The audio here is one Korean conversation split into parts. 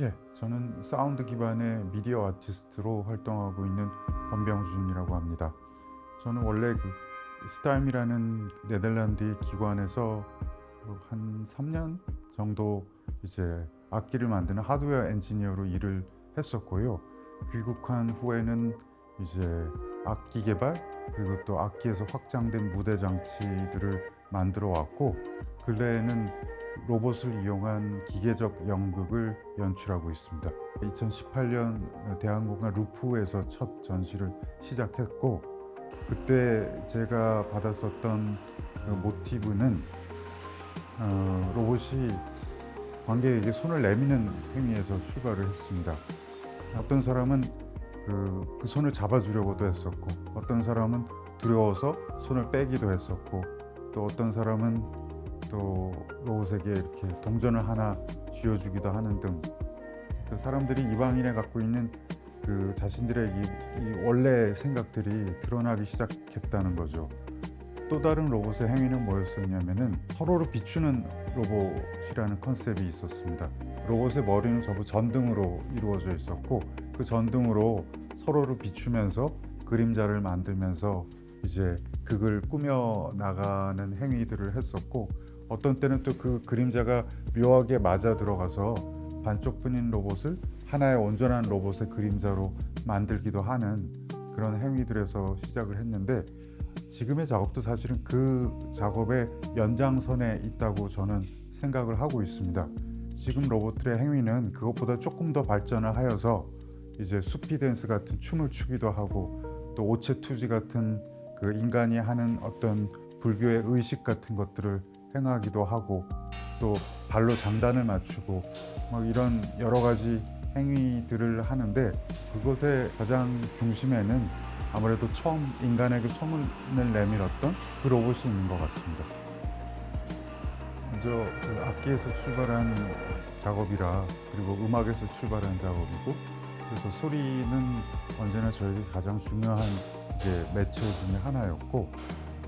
예, 저는 사운드 기반의 미디어 아티스트로 활동하고 있는 권병준이라고 합니다. 저는 원래 그 스타임이라는 네덜란드의 기관에서 한 3년 정도 이제 악기를 만드는 하드웨어 엔지니어로 일을 했었고요. 귀국한 후에는 이제 악기 개발 그리고 또 악기에서 확장된 무대 장치들을 만들어 왔고, 근래에는 로봇을 이용한 기계적 연극을 연출하고 있습니다. 2018년 대한공간 루프에서 첫 전시를 시작했고, 그때 제가 받았었던 그 모티브는 로봇이 관객에게 손을 내미는 행위에서 출발을 했습니다. 어떤 사람은 그 손을 잡아주려고도 했었고, 어떤 사람은 두려워서 손을 빼기도 했었고, 또 어떤 사람은 또 로봇에게 이렇게 동전을 하나 쥐어주기도 하는 등, 그 사람들이 이방인에 갖고 있는 그 자신들의 이 원래 생각들이 드러나기 시작했다는 거죠. 또 다른 로봇의 행위는 뭐였었냐면은 서로를 비추는 로봇이라는 컨셉이 있었습니다. 로봇의 머리는 전부 전등으로 이루어져 있었고, 그 전등으로 서로를 비추면서 그림자를 만들면서 이제 그걸 꾸며 나가는 행위들을 했었고, 어떤 때는 또 그 그림자가 묘하게 맞아 들어가서 반쪽뿐인 로봇을 하나의 온전한 로봇의 그림자로 만들기도 하는 그런 행위들에서 시작을 했는데, 지금의 작업도 사실은 그 작업의 연장선에 있다고 저는 생각을 하고 있습니다. 지금 로봇들의 행위는 그것보다 조금 더 발전을 하여서 이제 수피 댄스 같은 춤을 추기도 하고, 또 오체투지 같은 그 인간이 하는 어떤 불교의 의식 같은 것들을 행하기도 하고, 또 발로 장단을 맞추고 막 이런 여러 가지 행위들을 하는데, 그것의 가장 중심에는 아무래도 처음 인간에게 소문을 내밀었던 그 로봇이 있는 것 같습니다. 먼저 그 악기에서 출발한 작업이라, 그리고 음악에서 출발한 작업이고, 그래서 소리는 언제나 저에게 가장 중요한 이제 매체 중에 하나였고,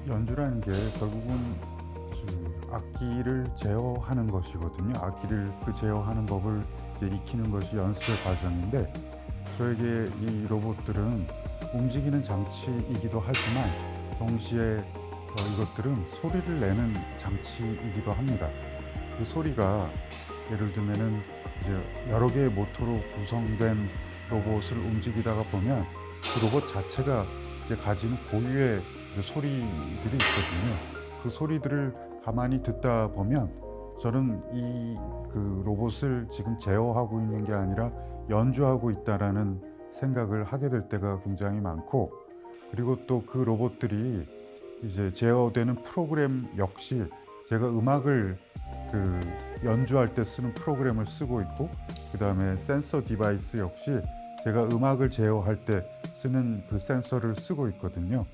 연주라는 게 결국은 그 악기를 제어하는 것이거든요. 악기를 그 제어하는 법을 이제 익히는 것이 연습의 과정인데, 저에게 이 로봇들은 움직이는 장치이기도 하지만 동시에 이것들은 소리를 내는 장치이기도 합니다. 그 소리가 예를 들면은 이제 여러 개의 모터로 구성된 로봇을 움직이다가 보면 그 로봇 자체가 이제 가지는 고유의 이제 소리들이 있거든요. 그 소리들을 가만히 듣다 보면 저는 이 그 로봇을 지금 제어하고 있는 게 아니라 연주하고 있다라는 생각을 하게 될 때가 굉장히 많고, 그리고 또 그 로봇들이 이제 제어되는 프로그램 역시 제가 음악을 그 연주할 때 쓰는 프로그램을 쓰고 있고, 그 다음에 센서 디바이스 역시 제가 음악을 제어할 때 쓰는 그 센서를 쓰고 있거든요.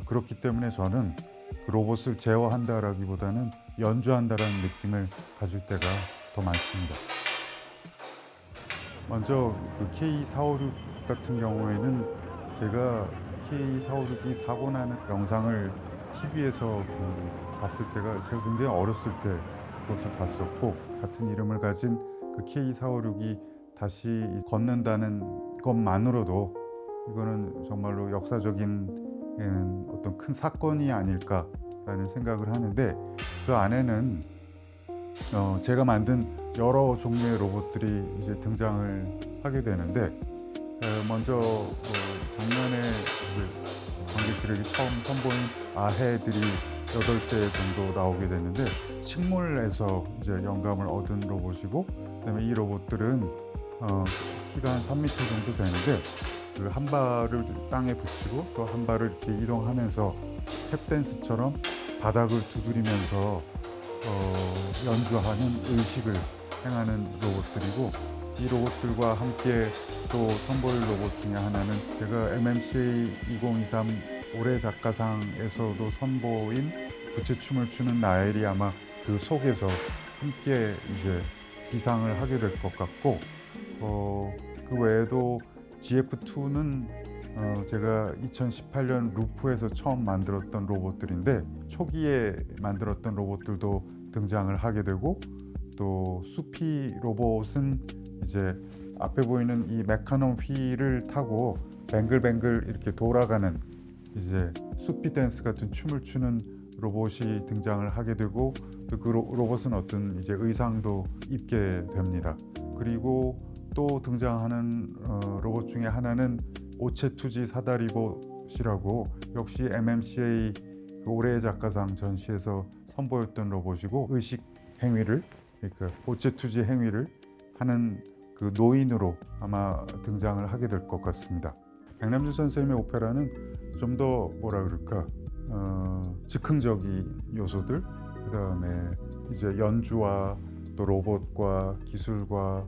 그렇기 때문에 저는 그 로봇을 제어한다라기보다는 연주한다라는 느낌을 가질 때가 더 많습니다. 먼저 그 K456 같은 경우에는 제가 K456이 사고 나는 영상을 TV에서 그 봤을 때가, 제가 굉장히 어렸을 때 그것을 봤었고, 같은 이름을 가진 그 K456이 다시 걷는다는 것만으로도 이거는 정말로 역사적인 어떤 큰 사건이 아닐까라는 생각을 하는데, 그 안에는 제가 만든 여러 종류의 로봇들이 이제 등장을 하게 되는데, 먼저 작년에 이제 관객들에게 처음 선보인 아해들이 8대 정도 나오게 되는데, 식물에서 이제 영감을 얻은 로봇이고, 그다음에 이 로봇들은 키가 한 3m 정도 되는데, 그 한 발을 땅에 붙이고 또 한 발을 이렇게 이동하면서 탭댄스처럼 바닥을 두드리면서 연주하는 의식을 행하는 로봇들이고, 이 로봇들과 함께 또 선보일 로봇 중에 하나는 제가 MMCA 2023 올해 작가상에서도 선보인 부채춤을 추는 나엘이 아마 그 속에서 함께 이제 기상을 하게 될 것 같고, 그 외에도 GF2는 제가 2018년 루프에서 처음 만들었던 로봇들인데, 초기에 만들었던 로봇들도 등장을 하게 되고, 또 수피 로봇은 이제 앞에 보이는 이 메카노 휠을 타고 뱅글뱅글 이렇게 돌아가는 이제 수피 댄스 같은 춤을 추는 로봇이 등장을 하게 되고, 또 그 로봇은 어떤 이제 의상도 입게 됩니다. 그리고 또 등장하는 로봇 중에 하나는 오체투지 사다리봇이라고, 역시 MMCA 그 올해의 작가상 전시에서 선보였던 로봇이고, 의식 행위를, 그러니까 오체투지 행위를 하는 그 노인으로 아마 등장을 하게 될 것 같습니다. 백남준 선생님의 오페라는 좀 더 뭐라 그럴까, 즉흥적인 요소들, 그다음에 이제 연주와 또 로봇과 기술과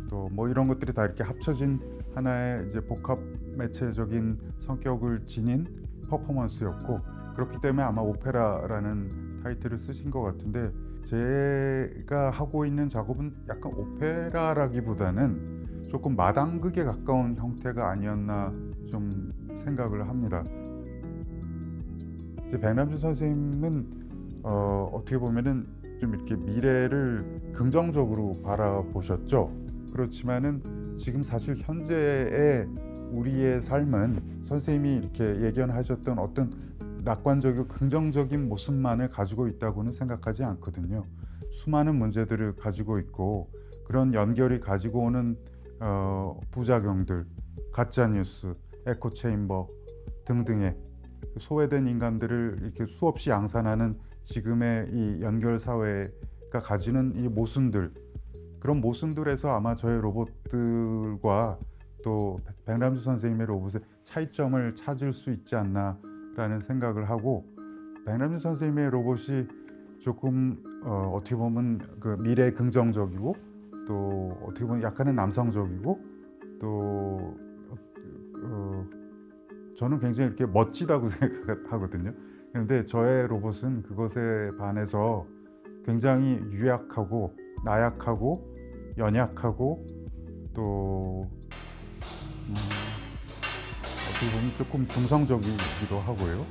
또 뭐 이런 것들이 다 이렇게 합쳐진 하나의 이제 복합 매체적인 성격을 지닌 퍼포먼스였고, 그렇기 때문에 아마 오페라라는 타이틀을 쓰신 것 같은데, 제가 하고 있는 작업은 약간 오페라라기보다는 조금 마당극에 가까운 형태가 아니었나 좀 생각을 합니다. 이제 백남준 선생님은 어떻게 보면은 좀 이렇게 미래를 긍정적으로 바라보셨죠. 그렇지만은 지금 사실 현재의 우리의 삶은 선생님이 이렇게 예견하셨던 어떤 낙관적이고 긍정적인 모습만을 가지고 있다고는 생각하지 않거든요. 수많은 문제들을 가지고 있고, 그런 연결이 가지고 오는 부작용들, 가짜뉴스, 에코체인버 등등의 소외된 인간들을 이렇게 수없이 양산하는 지금의 이 연결 사회가 가지는 이 모순들, 그런 모순들에서 아마 저의 로봇들과 또 백남준 선생님의 로봇의 차이점을 찾을 수 있지 않나라는 생각을 하고, 백남준 선생님의 로봇이 조금 어떻게 보면 그 미래 긍정적이고, 또 어떻게 보면 약간은 남성적이고, 또 저는 굉장히 이렇게 멋지다고 생각하거든요. 그런데 저의 로봇은 그것에 반해서 굉장히 유약하고 나약하고 연약하고, 또 어떻게 보면 조금 중성적이기도 하고요.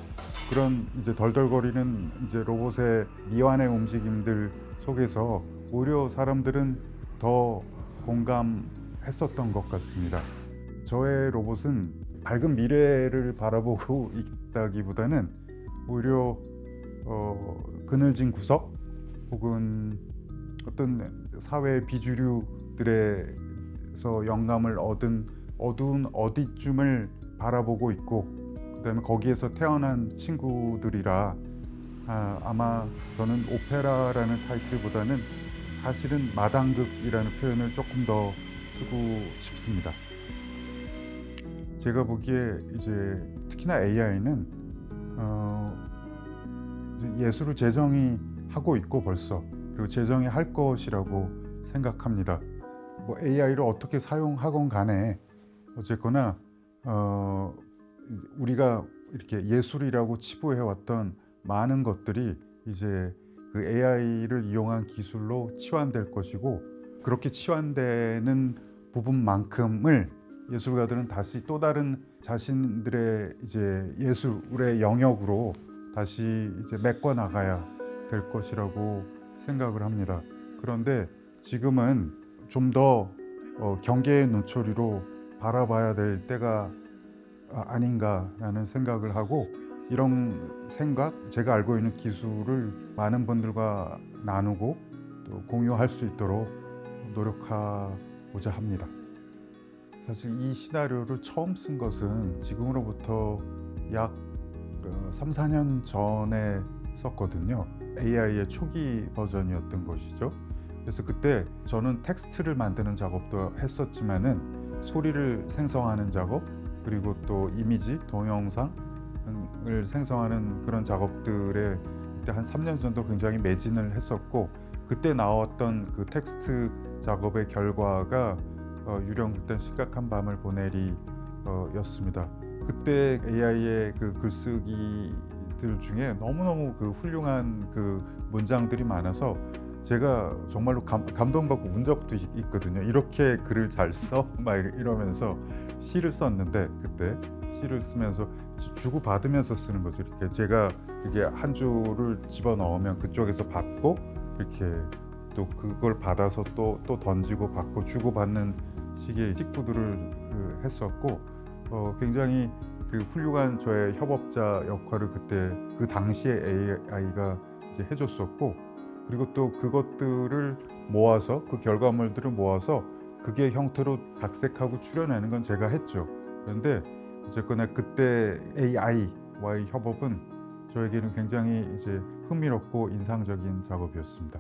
그런 이제 덜덜거리는 이제 로봇의 미완의 움직임들 속에서 오히려 사람들은 더 공감했었던 것 같습니다. 저의 로봇은 밝은 미래를 바라보고 있다기보다는 오히려 그늘진 구석 혹은 어떤 사회 비주류들에서 영감을 얻은 어두운 어디쯤을 바라보고 있고, 그다음에 거기에서 태어난 친구들이라 아마 저는 오페라라는 타이틀보다는 사실은 마당극이라는 표현을 조금 더 쓰고 싶습니다. 제가 보기에 이제 특히나 AI는 예술을 재정의 하고 있고 벌써, 그리고 재정의 할 것이라고 생각합니다. 뭐 AI를 어떻게 사용하건 간에 어쨌거나 우리가 이렇게 예술이라고 치부해왔던 많은 것들이 이제 그 AI를 이용한 기술로 치환될 것이고, 그렇게 치환되는 부분만큼을 예술가들은 다시 또 다른 자신들의 이제 예술의 영역으로 다시 이제 메꿔 나가야 될 것이라고 생각을 합니다. 그런데 지금은 좀 더 경계의 눈초리로 바라봐야 될 때가 아닌가라는 생각을 하고, 이런 생각, 제가 알고 있는 기술을 많은 분들과 나누고 또 공유할 수 있도록 노력하고자 합니다. 사실 이 시나리오를 처음 쓴 것은 지금으로부터 약 3, 4년 전에 썼거든요. AI의 초기 버전이었던 것이죠. 그래서 그때 저는 텍스트를 만드는 작업도 했었지만은 소리를 생성하는 작업, 그리고 또 이미지, 동영상을 생성하는 그런 작업들에 그때 한 3년 정도 굉장히 매진을 했었고, 그때 나왔던 그 텍스트 작업의 결과가 유령극단 심각한 밤을 보내리 였습니다. 그때 AI의 그 글쓰기들 중에 너무너무 그 훌륭한 그 문장들이 많아서 제가 정말로 감동받고 운 적도 있거든요. 이렇게 글을 잘 써? 막 이러면서 시를 썼는데, 그때 시를 쓰면서 주고 받으면서 쓰는 거죠. 이렇게 제가 이게 한 줄을 집어 넣으면 그쪽에서 받고 이렇게 또 그걸 받아서 또 던지고 받고 주고받는 식의 직구들을 했었고 굉장히 그 훌륭한 저의 협업자 역할을 그때 그 당시에 AI가 이제 해줬었고 그리고 또 그것들을 모아서 그 결과물들을 모아서 그게 형태로 각색하고 추려내는 건 제가 했죠. 그런데 어쨌거나 그때 AI와의 협업은 저에게는 굉장히 이제 흥미롭고 인상적인 작업이었습니다.